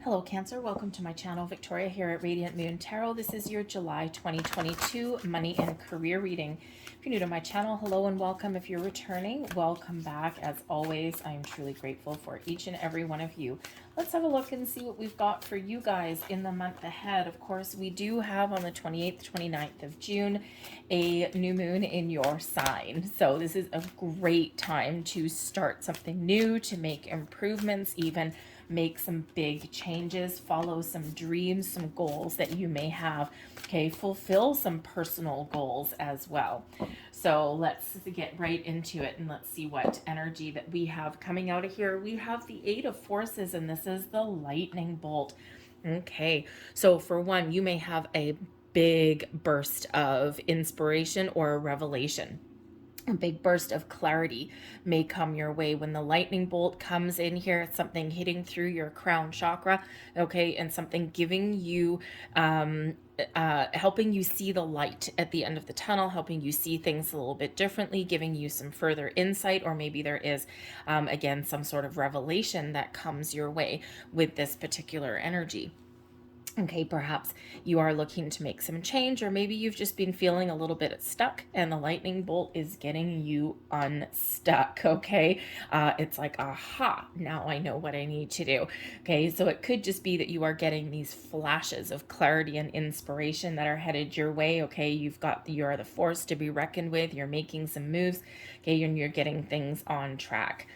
Hello Cancer, welcome to my channel. Victoria here at Radiant Moon Tarot. This is your July 2022 money and career reading. If you're new to my channel, hello and welcome. If you're returning, welcome back. As always, I'm truly grateful for each and every one of you. Let's have a look and see what we've got for you guys in the month ahead. Of course, we do have on the 28th, 29th of June, a new moon in your sign. So this is a great time to start something new, to make improvements, even make some big changes, follow some dreams, some goals that you may have, okay, fulfill some personal goals as well. So let's get right into it and let's see what energy that we have coming out of here. We have the Eight of Forces, and this is the lightning bolt. Okay, so for one, you may have a big burst of inspiration or a revelation. A big burst of clarity may come your way when the lightning bolt comes in here. It's something hitting through your crown chakra, okay, and something giving you, helping you see the light at the end of the tunnel, helping you see things a little bit differently, giving you some further insight, or maybe there is, again, some sort of revelation that comes your way with this particular energy. Okay, perhaps you are looking to make some change, or maybe you've just been feeling a little bit stuck and the lightning bolt is getting you unstuck, okay? It's like, aha, now I know what I need to do. Okay, so it could just be that you are getting these flashes of clarity and inspiration that are headed your way, okay? You are the force to be reckoned with, you're making some moves, okay, and you're getting things on track.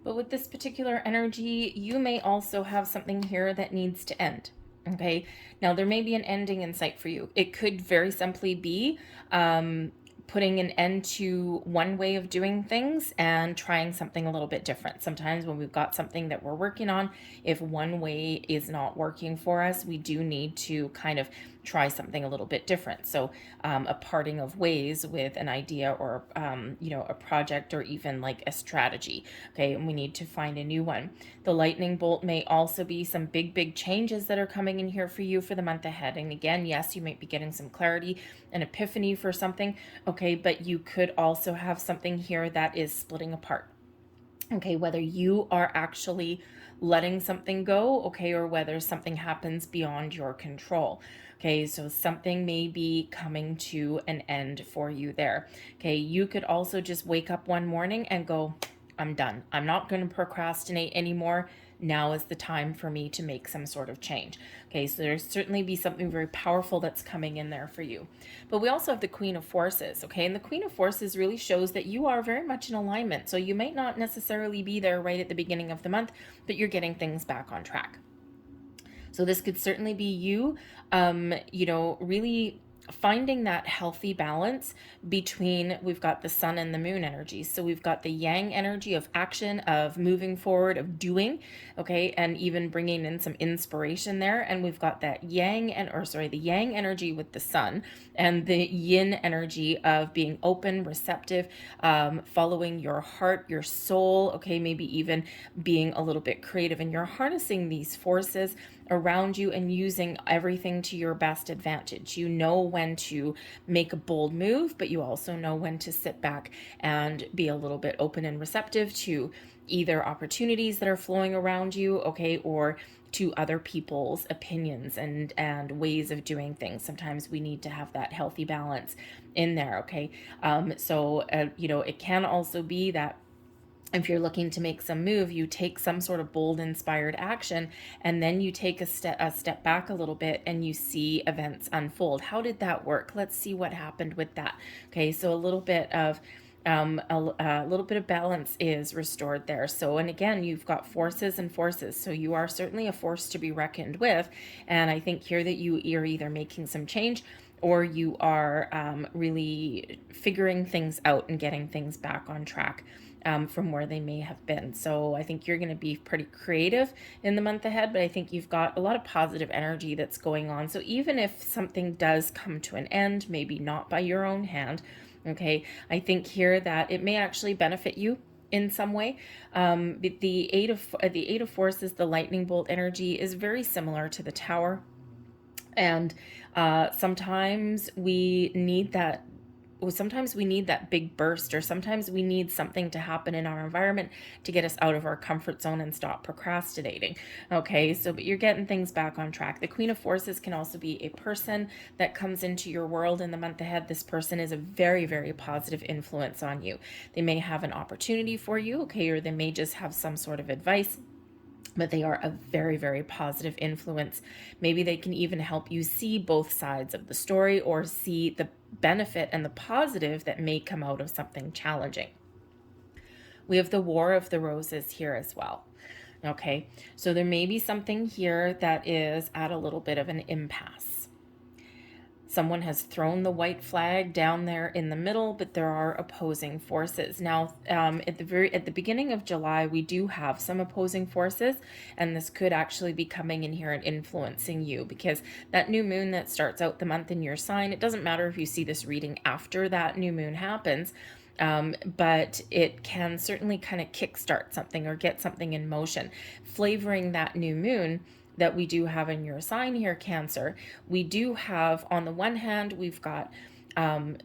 But with this particular energy, you may also have something here that needs to end. Okay. Now, there may be an ending in sight for you. It could very simply be putting an end to one way of doing things and trying something a little bit different. Sometimes when we've got something that we're working on, if one way is not working for us, we do need to kind of try something a little bit different. So a parting of ways with an idea or, a project or even like a strategy. Okay. And we need to find a new one. The lightning bolt may also be some big changes that are coming in here for you for the month ahead. And again, yes, you might be getting some clarity, an epiphany for something. Okay. But you could also have something here that is splitting apart. Okay. Whether you are actually letting something go, okay, or whether something happens beyond your control. Okay, so something may be coming to an end for you there. Okay, you could also just wake up one morning and go, I'm done. I'm not going to procrastinate anymore. Now is the time for me to make some sort of change. Okay, so there's certainly be something very powerful that's coming in there for you. But we also have the Queen of Forces, okay? And the Queen of Forces really shows that you are very much in alignment. So you might not necessarily be there right at the beginning of the month, but you're getting things back on track. So this could certainly be you, really finding that healthy balance between, we've got the sun and the moon energy. So we've got the yang energy of action, of moving forward, of doing, okay, and even bringing in some inspiration there. And we've got that the yang energy with the sun, and the yin energy of being open, receptive, following your heart, your soul, okay, maybe even being a little bit creative. And you're harnessing these forces around you and using everything to your best advantage. You know when to make a bold move, but you also know when to sit back and be a little bit open and receptive to either opportunities that are flowing around you, okay, or to other people's opinions and ways of doing things. Sometimes we need to have that healthy balance in there, okay? It can also be that if you're looking to make some move, you take some sort of bold, inspired action, and then you take a step back a little bit and you see events unfold. How did that work? Let's see what happened with that. Okay, so a little bit of balance is restored there. So, and again, you've got forces and forces. So you are certainly a force to be reckoned with. And I think here that you're either making some change or you are really figuring things out and getting things back on track. From where they may have been. So I think you're going to be pretty creative in the month ahead, but I think you've got a lot of positive energy that's going on. So even if something does come to an end, maybe not by your own hand, okay, I think here that it may actually benefit you in some way. The Eight of Forces, the lightning bolt energy, is very similar to the Tower. And sometimes we need that sometimes we need that big burst, or sometimes we need something to happen in our environment to get us out of our comfort zone and stop procrastinating. Okay, so but you're getting things back on track. The Queen of Forces can also be a person that comes into your world in the month ahead. This person is a very, very positive influence on you. They may have an opportunity for you, okay, or they may just have some sort of advice, but they are a very, very positive influence. Maybe they can even help you see both sides of the story, or see the benefit and the positive that may come out of something challenging. We have the War of the Roses here as well. Okay, so there may be something here that is at a little bit of an impasse. Someone has thrown the white flag down there in the middle, but there are opposing forces. Now, at the beginning of July, we do have some opposing forces, and this could actually be coming in here and influencing you, because that new moon that starts out the month in your sign, it doesn't matter if you see this reading after that new moon happens, but it can certainly kind of kickstart something or get something in motion, flavoring that new moon that we do have in your sign here, Cancer. We do have, on the one hand, we've got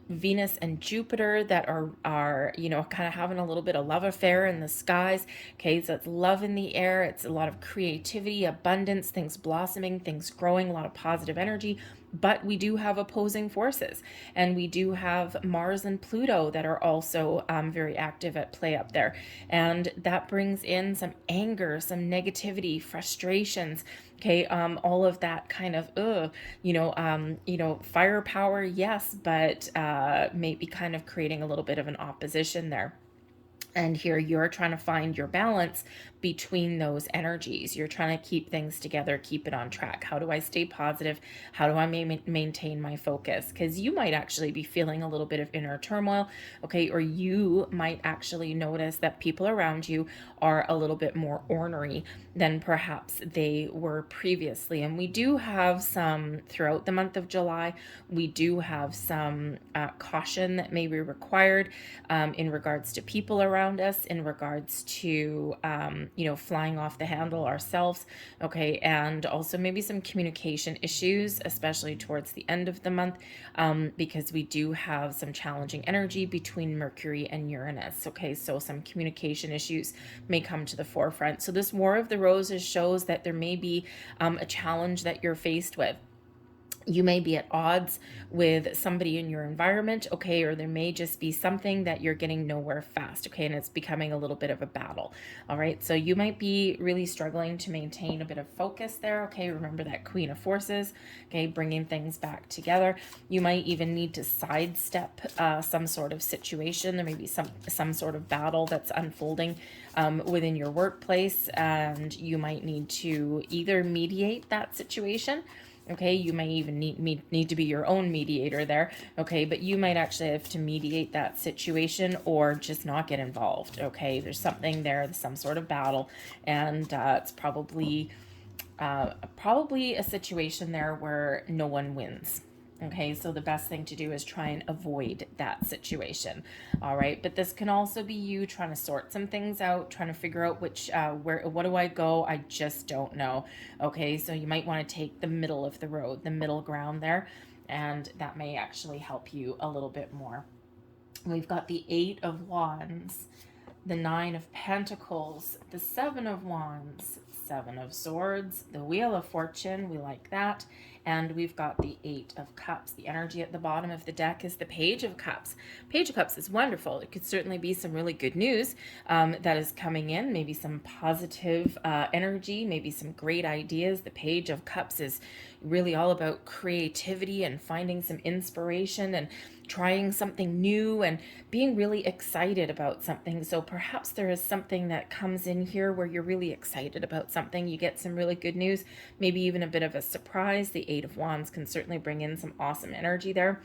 Venus and Jupiter that are kind of having a little bit of love affair in the skies. Okay, so it's love in the air. It's a lot of creativity, abundance, things blossoming, things growing, a lot of positive energy. But we do have opposing forces, and we do have Mars and Pluto that are also very active at play up there, and that brings in some anger, some negativity, frustrations. Okay, all of that kind of firepower, yes, but maybe kind of creating a little bit of an opposition there. And here you're trying to find your balance between those energies. You're trying to keep things together, keep it on track. How do I stay positive? How do I maintain my focus? Because you might actually be feeling a little bit of inner turmoil, okay? Or you might actually notice that people around you are a little bit more ornery than perhaps they were previously. And we do have some, throughout the month of July, we do have some caution that may be required in regards to people around us, in regards to flying off the handle ourselves, okay, and also maybe some communication issues, especially towards the end of the month, because we do have some challenging energy between Mercury and Uranus, okay, so some communication issues may come to the forefront. So this War of the Roses shows that there may be a challenge that you're faced with. You may be at odds with somebody in your environment, okay, or there may just be something that you're getting nowhere fast, okay, and it's becoming a little bit of a battle, all right? So you might be really struggling to maintain a bit of focus there, okay? Remember that Queen of Forces, okay, bringing things back together. You might even need to sidestep some sort of situation. There may be some sort of battle that's unfolding within your workplace, and you might need to either mediate that situation. Okay, you may even need to be your own mediator there, okay, but you might actually have to mediate that situation, or just not get involved, okay? There's something there, some sort of battle, and it's probably a situation there where no one wins. Okay, so the best thing to do is try and avoid that situation. All right, but this can also be you trying to sort some things out, trying to figure out what do I go? I just don't know. Okay, so you might want to take the middle of the road, the middle ground there, and that may actually help you a little bit more. We've got the Eight of Wands, the Nine of Pentacles, the Seven of Wands, Seven of Swords, the Wheel of Fortune, we like that, and we've got the Eight of Cups. The energy at the bottom of the deck is the Page of Cups. Page of Cups is wonderful. It could certainly be some really good news that is coming in, maybe some positive energy, maybe some great ideas. The Page of Cups is really all about creativity and finding some inspiration and trying something new and being really excited about something. So perhaps there is something that comes in here where you're really excited about something. You get some really good news, maybe even a bit of a surprise. The Eight of Wands can certainly bring in some awesome energy there.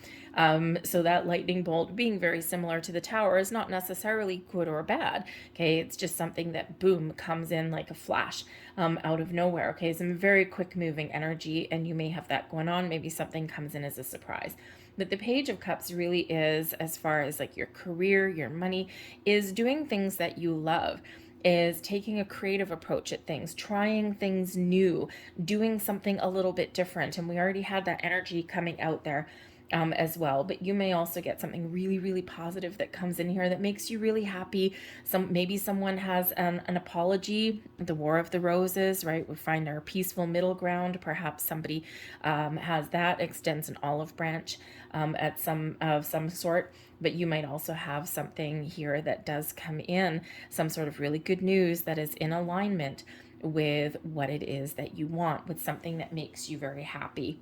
So that lightning bolt, being very similar to the Tower, is not necessarily good or bad. Okay, it's just something that, boom, comes in like a flash out of nowhere. Okay, some very quick moving energy, and you may have that going on. Maybe something comes in as a surprise. But the Page of Cups really is, as far as like your career, your money, is doing things that you love, is taking a creative approach at things, trying things new, doing something a little bit different. And we already had that energy coming out there. as well. But you may also get something really, really positive that comes in here that makes you really happy. Maybe someone has an apology, the War of the Roses, right? We find our peaceful middle ground. Perhaps somebody has that, extends an olive branch at some sort. But you might also have something here that does come in, some sort of really good news that is in alignment with what it is that you want, with something that makes you very happy.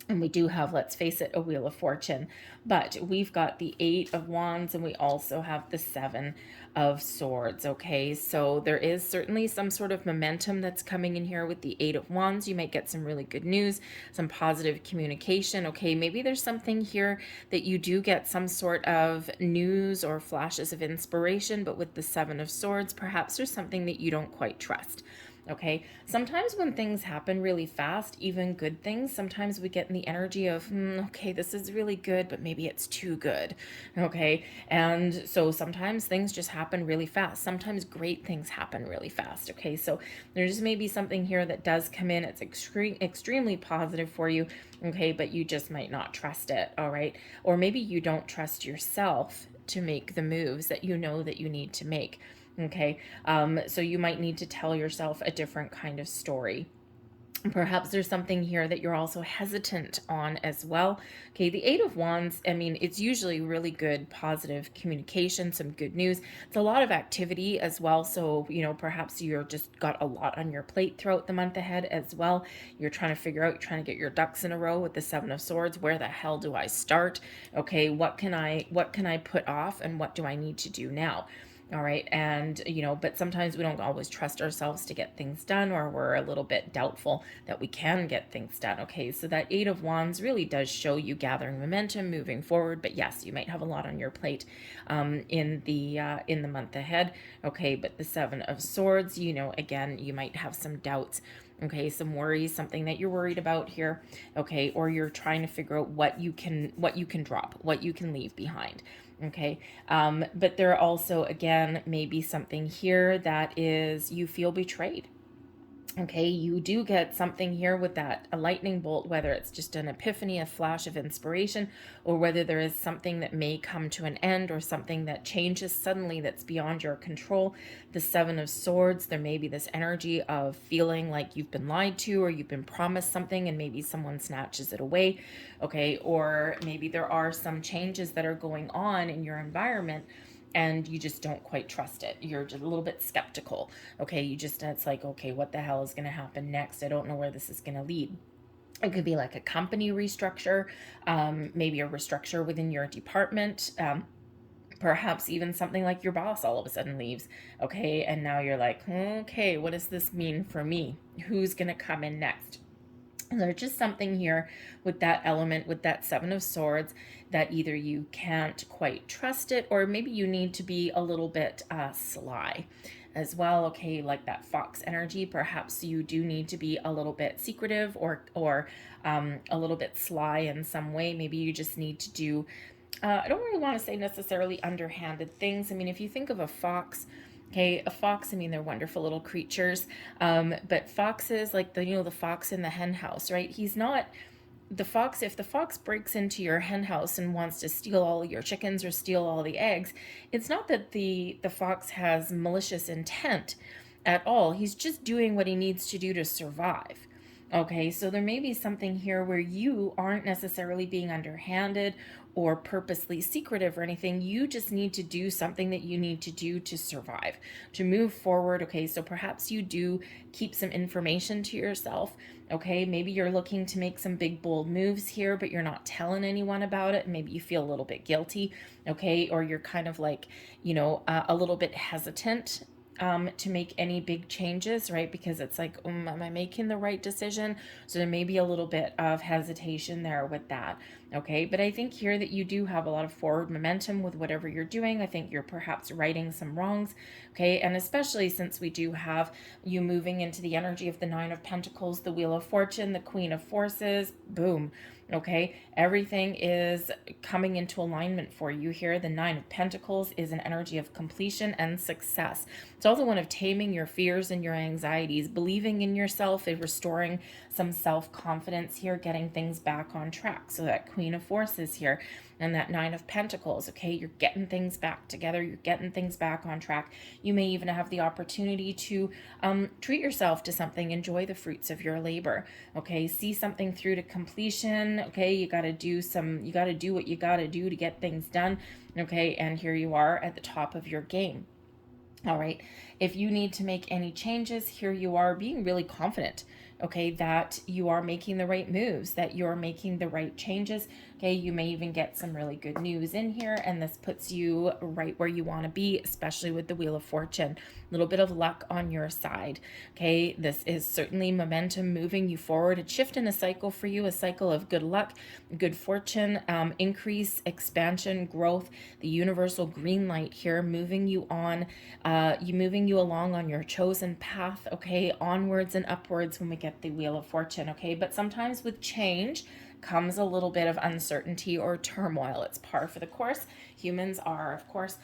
And we do have, let's face it, a Wheel of Fortune, but we've got the Eight of Wands and we also have the Seven of Swords, okay? So there is certainly some sort of momentum that's coming in here with the Eight of Wands. You might get some really good news, some positive communication, okay? Maybe there's something here that you do get some sort of news or flashes of inspiration, but with the Seven of Swords, perhaps there's something that you don't quite trust. Okay, sometimes when things happen really fast, even good things, sometimes we get in the energy of, okay, this is really good, but maybe it's too good. Okay, and so sometimes things just happen really fast. Sometimes great things happen really fast. Okay, so there's maybe something here that does come in, it's extremely positive for you. Okay, but you just might not trust it. All right, or maybe you don't trust yourself to make the moves that you know that you need to make. Okay, so you might need to tell yourself a different kind of story. Perhaps there's something here that you're also hesitant on as well. Okay, the Eight of Wands, I mean, it's usually really good, positive communication, some good news. It's a lot of activity as well. So, perhaps you're just got a lot on your plate throughout the month ahead as well. You're trying to figure out, you're trying to get your ducks in a row with the Seven of Swords. Where the hell do I start? Okay, what can I put off and what do I need to do now? All right. And, but sometimes we don't always trust ourselves to get things done, or we're a little bit doubtful that we can get things done. Okay. So that Eight of Wands really does show you gathering momentum, moving forward. But yes, you might have a lot on your plate in the month ahead. Okay. But the Seven of Swords, again, you might have some doubts. Okay, some worries, something that you're worried about here. Okay, or you're trying to figure out what you can drop, what you can leave behind. Okay, but there are also, again, maybe something here that is you feel betrayed. Okay, you do get something here with that, a lightning bolt, whether it's just an epiphany, a flash of inspiration, or whether there is something that may come to an end or something that changes suddenly that's beyond your control. The Seven of Swords, there may be this energy of feeling like you've been lied to or you've been promised something and maybe someone snatches it away. Okay, or maybe there are some changes that are going on in your environment and you just don't quite trust it. You're just a little bit skeptical. Okay, it's like, okay, what the hell is going to happen next? I don't know where this is going to lead. It could be like a company restructure, maybe a restructure within your department. Perhaps even something like your boss all of a sudden leaves. Okay, and now you're like, okay, what does this mean for me? Who's going to come in next? And there's just something here with that element, with that Seven of Swords, that either you can't quite trust it, or maybe you need to be a little bit sly as well. Okay, like that fox energy, perhaps you do need to be a little bit secretive or a little bit sly in some way. Maybe you just need to do, I don't really want to say necessarily underhanded things. I mean, if you think of a fox, okay, a fox, I mean, they're wonderful little creatures. But foxes, like the fox in the hen house, right? He's not the fox. If the fox breaks into your hen house and wants to steal all your chickens or steal all the eggs, it's not that the fox has malicious intent at all. He's just doing what he needs to do to survive. Okay, so there may be something here where you aren't necessarily being underhanded or purposely secretive or anything. You just need to do something that you need to do to survive, to move forward. Okay, so perhaps you do keep some information to yourself. Okay, maybe you're looking to make some big, bold moves here, but you're not telling anyone about it. Maybe you feel a little bit guilty. Okay, or you're kind of like, a little bit hesitant to make any big changes, right? Because it's like, am I making the right decision? So there may be a little bit of hesitation there with that. Okay, but I think here that you do have a lot of forward momentum with whatever you're doing. I think you're perhaps righting some wrongs. Okay, and especially since we do have you moving into the energy of the Nine of Pentacles, the Wheel of Fortune, the Queen of Forces, boom. Okay, everything is coming into alignment for you here. The Nine of Pentacles is an energy of completion and success. It's also one of taming your fears and your anxieties, believing in yourself, and restoring some self-confidence here, getting things back on track. So that Queen of Forces here and that Nine of Pentacles, okay, you're getting things back together, you're getting things back on track. You may even have the opportunity to treat yourself to something, enjoy the fruits of your labor, okay, see something through to completion. Okay, you got to do what you got to do to get things done. Okay, and here you are at the top of your game. All right, if you need to make any changes, here you are being really confident, okay, that you are making the right moves, that you're making the right changes. Okay, you may even get some really good news in here, and this puts you right where you want to be, especially with the Wheel of Fortune. A little bit of luck on your side. Okay, this is certainly momentum moving you forward. It's shifting a cycle for you, a cycle of good luck, good fortune, increase, expansion, growth, the universal green light here, moving you on, moving you along on your chosen path, okay, onwards and upwards when we get the Wheel of Fortune, okay? But sometimes with change comes a little bit of uncertainty or turmoil. It's par for the course. Humans are, of course,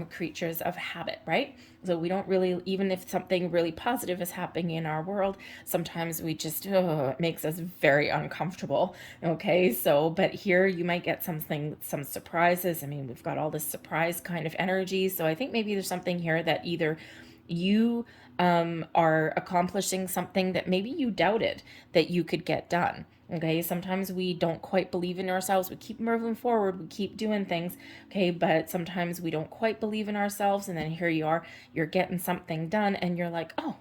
creatures of habit, right? So we don't really, even if something really positive is happening in our world, sometimes we just, it makes us very uncomfortable. Okay, so, but here you might get some surprises. I mean, we've got all this surprise kind of energy. So I think maybe there's something here that either you are accomplishing something that maybe you doubted that you could get done. Okay, sometimes we don't quite believe in ourselves. We keep moving forward, we keep doing things, okay, but sometimes we don't quite believe in ourselves, and then here you are, you're getting something done, and you're like, oh,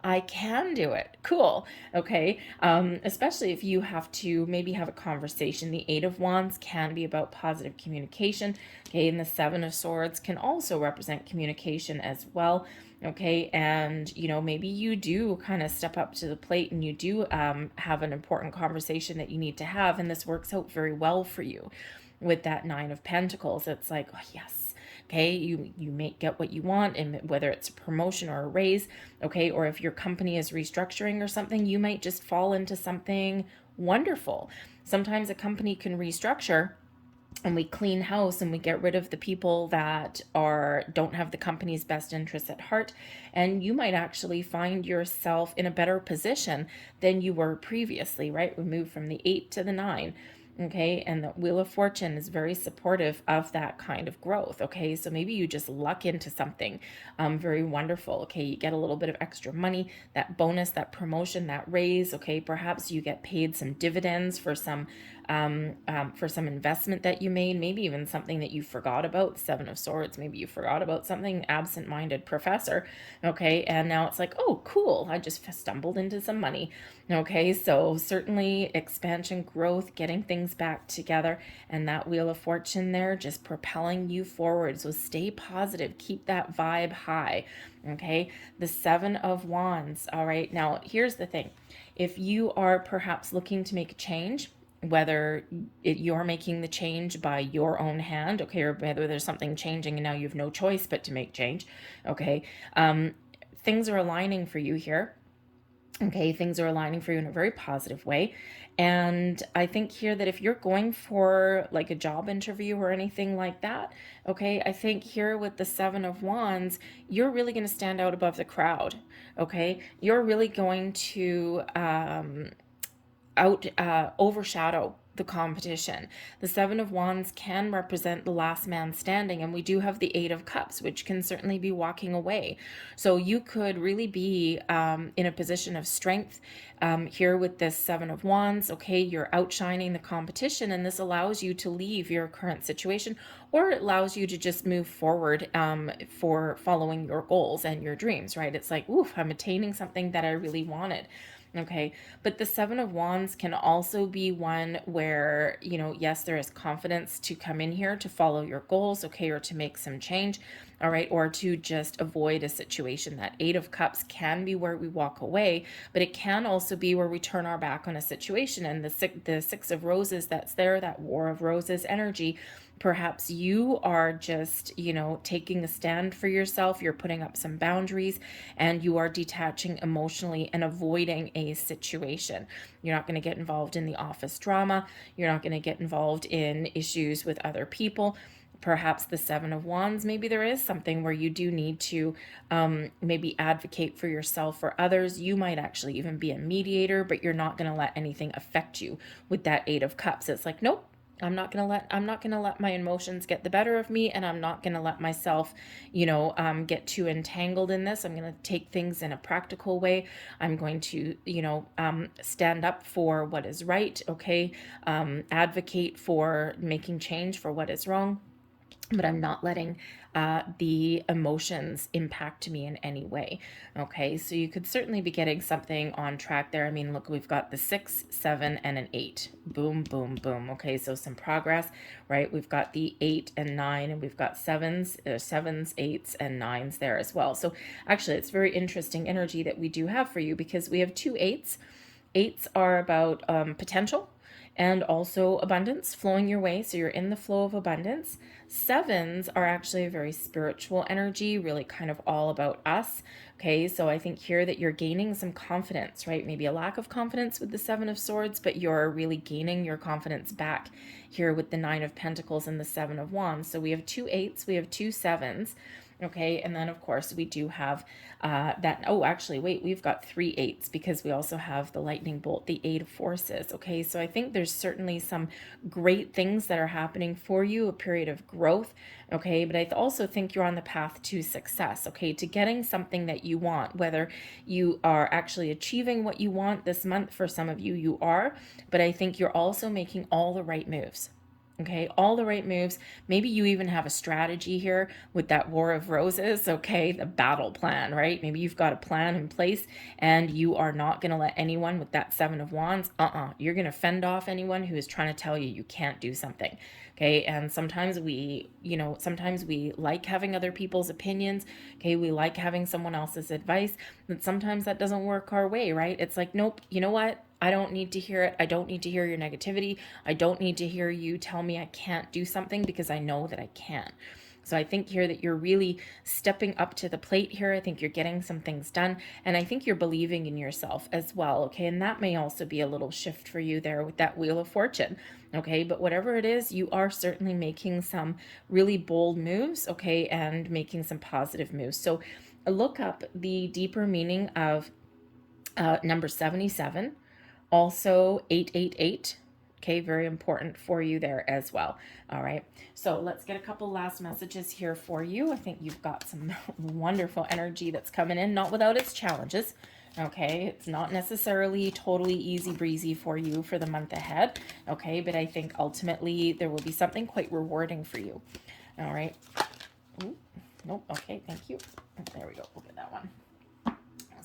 I can do it. Cool. Okay. Especially if you have to maybe have a conversation. The Eight of Wands can be about positive communication. Okay. And the Seven of Swords can also represent communication as well. Okay. And, maybe you do kind of step up to the plate and you do have an important conversation that you need to have. And this works out very well for you with that Nine of Pentacles. It's like, oh, yes. Okay, you may get what you want, and whether it's a promotion or a raise, okay, or if your company is restructuring or something, you might just fall into something wonderful. Sometimes a company can restructure and we clean house and we get rid of the people that don't have the company's best interests at heart, and you might actually find yourself in a better position than you were previously, right? We move from the 8 to the 9. Okay, and the Wheel of Fortune is very supportive of that kind of growth. Okay, so maybe you just luck into something very wonderful. Okay, you get a little bit of extra money, that bonus, that promotion, that raise. Okay, perhaps you get paid some dividends for some investment that you made, maybe even something that you forgot about. Seven of Swords, maybe you forgot about something, absent-minded professor. Okay, and now it's like, oh, cool, I just stumbled into some money. Okay, so certainly expansion, growth, getting things back together, and that Wheel of Fortune there just propelling you forward. So stay positive, keep that vibe high. Okay, the Seven of Wands. All right, now here's the thing. If you are perhaps looking to make a change, whether you're making the change by your own hand, okay, or whether there's something changing and now you have no choice but to make change, okay, things are aligning for you here. Okay, things are aligning for you in a very positive way. And I think here that if you're going for like a job interview or anything like that, okay, I think here with the Seven of Wands, you're really going to stand out above the crowd. Okay, you're really going to overshadow the competition. The Seven of Wands can represent the last man standing, and we do have the Eight of Cups, which can certainly be walking away. So you could really be in a position of strength here with this Seven of Wands. Okay, you're outshining the competition, and this allows you to leave your current situation, or it allows you to just move forward for following your goals and your dreams, right? It's like, oof, I'm attaining something that I really wanted. Okay, but the Seven of Wands can also be one where, yes, there is confidence to come in here to follow your goals, okay, or to make some change, all right, or to just avoid a situation. That Eight of Cups can be where we walk away, but it can also be where we turn our back on a situation. And the Six of Roses that's there, that War of Roses energy, Perhaps you are just, taking a stand for yourself. You're putting up some boundaries and you are detaching emotionally and avoiding a situation. You're not going to get involved in the office drama. You're not going to get involved in issues with other people. Perhaps the Seven of Wands, maybe there is something where you do need to maybe advocate for yourself or others. You might actually even be a mediator, but you're not going to let anything affect you with that Eight of Cups. It's like, nope, I'm not gonna let my emotions get the better of me, and I'm not gonna let myself, get too entangled in this. I'm gonna take things in a practical way. I'm going to, stand up for what is right. Okay, advocate for making change for what is wrong, but I'm not letting the emotions impact me in any way. Okay, so you could certainly be getting something on track there. I mean, look, we've got the 6, 7, and an 8. Boom, boom, boom. Okay, so some progress, right? We've got the 8 and 9, and we've got 7s, 8s, and 9s there as well. So actually, it's very interesting energy that we do have for you, because we have 2 8s. 8s are about potential and also abundance flowing your way. So you're in the flow of abundance. 7s are actually a very spiritual energy, really kind of all about us. Okay, so I think here that you're gaining some confidence, right? Maybe a lack of confidence with the 7 of Swords, but you're really gaining your confidence back here with the 9 of Pentacles and the 7 of Wands. So we have 2 8s, we have 2 7s. Okay, and then of course we do have actually, wait, we've got 3 8s, because we also have the lightning bolt, the 8 of Forces. Okay, so I think there's certainly some great things that are happening for you, a period of growth. Okay, but I also think you're on the path to success, okay, to getting something that you want. Whether you are actually achieving what you want this month, for some of you, you are, but I think you're also making all the right moves. Okay, all the right moves. Maybe you even have a strategy here with that War of Roses, okay, the battle plan, right? Maybe you've got a plan in place and you are not going to let anyone with that 7 of Wands, you're going to fend off anyone who is trying to tell you you can't do something. Okay, and sometimes we like having other people's opinions. Okay, we like having someone else's advice, but sometimes that doesn't work our way, right? It's like, nope, you know what? I don't need to hear it. I don't need to hear your negativity. I don't need to hear you tell me I can't do something, because I know that I can. So I think here that you're really stepping up to the plate here. I think you're getting some things done, and I think you're believing in yourself as well. Okay, and that may also be a little shift for you there with that Wheel of Fortune. Okay, but whatever it is, you are certainly making some really bold moves, okay, and making some positive moves. So look up the deeper meaning of number 77. Also 888. Okay, very important for you there as well. All right, so let's get a couple last messages here for you. I think you've got some wonderful energy that's coming in, not without its challenges. Okay, it's not necessarily totally easy breezy for you for the month ahead. Okay, but I think ultimately there will be something quite rewarding for you. All right. Ooh, nope. Okay, thank you. There we go. We'll get that one.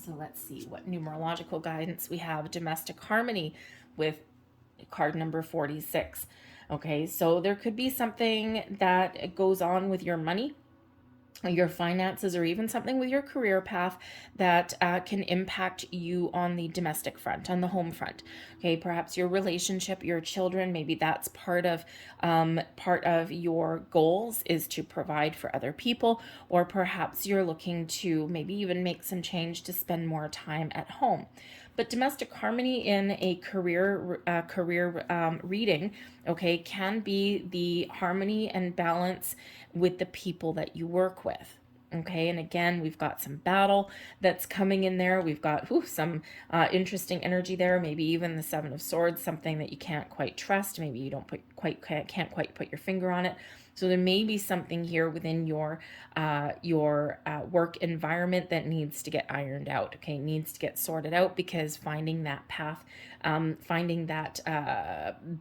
So let's see what numerological guidance we have. Domestic harmony with card number 46. Okay, so there could be something that goes on with your money, your finances, or even something with your career path that can impact you on the domestic front, on the home front. Okay, perhaps your relationship, your children, maybe that's part of your goals is to provide for other people, or perhaps you're looking to maybe even make some change to spend more time at home. But domestic harmony in a career reading, okay, can be the harmony and balance with the people that you work with. Okay, and again, we've got some battle that's coming in there. We've got some interesting energy there. Maybe even the 7 of Swords, something that you can't quite trust. Maybe you can't quite put your finger on it. So there may be something here within your work environment that needs to get ironed out. Okay, needs to get sorted out, because finding that path, finding that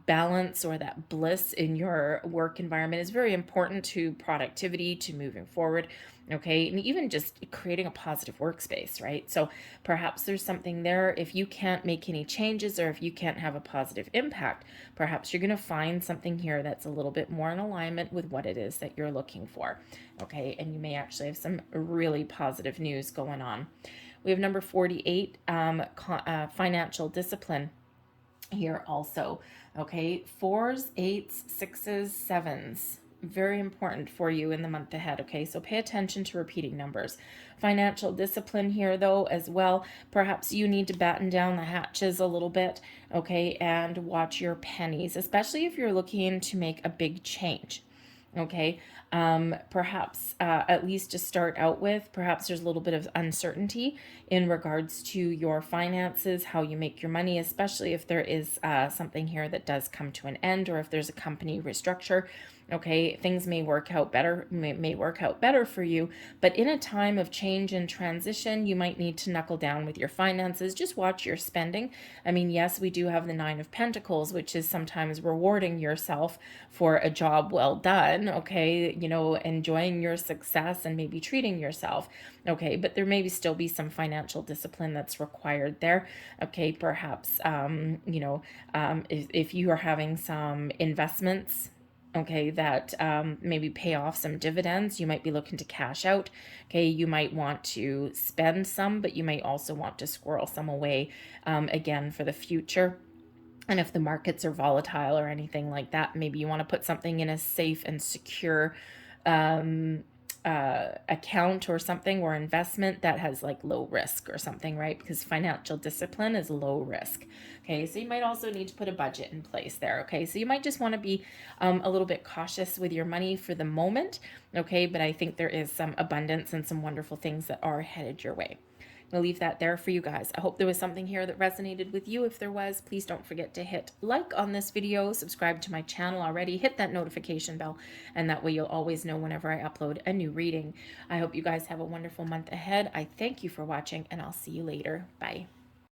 balance or that bliss in your work environment is very important to productivity, to moving forward. Okay, and even just creating a positive workspace, right? So perhaps there's something there. If you can't make any changes, or if you can't have a positive impact, perhaps you're going to find something here that's a little bit more in alignment with what it is that you're looking for. Okay, and you may actually have some really positive news going on. We have number 48, financial discipline here also. Okay, 4s, 8s, 6s, 7s. Very important for you in the month ahead. Okay, so pay attention to repeating numbers. Financial discipline here, though, as well. Perhaps you need to batten down the hatches a little bit, okay, and watch your pennies, especially if you're looking to make a big change. Okay, perhaps at least to start out with, perhaps there's a little bit of uncertainty in regards to your finances, how you make your money, especially if there is something here that does come to an end, or if there's a company restructure. Okay, things may work out better, may work out better for you, but in a time of change and transition, you might need to knuckle down with your finances. Just watch your spending. I mean, yes, we do have the Nine of Pentacles, which is sometimes rewarding yourself for a job well done, okay, you know, enjoying your success and maybe treating yourself, okay, but there may still be some financial discipline that's required there, okay, perhaps, if you are having some investments, okay, that maybe pay off some dividends, you might be looking to cash out. Okay, you might want to spend some, but you may also want to squirrel some away, again, for the future. And if the markets are volatile or anything like that, maybe you want to put something in a safe and secure account or something, or investment that has like low risk or something, right? Because financial discipline is low risk. Okay, so you might also need to put a budget in place there. Okay, so you might just want to be a little bit cautious with your money for the moment. Okay, but I think there is some abundance and some wonderful things that are headed your way. I'll leave that there for you guys. I hope there was something here that resonated with you. If there was, please don't forget to hit like on this video, subscribe to my channel already, hit that notification bell, and that way you'll always know whenever I upload a new reading. I hope you guys have a wonderful month ahead. I thank you for watching, and I'll see you later. Bye.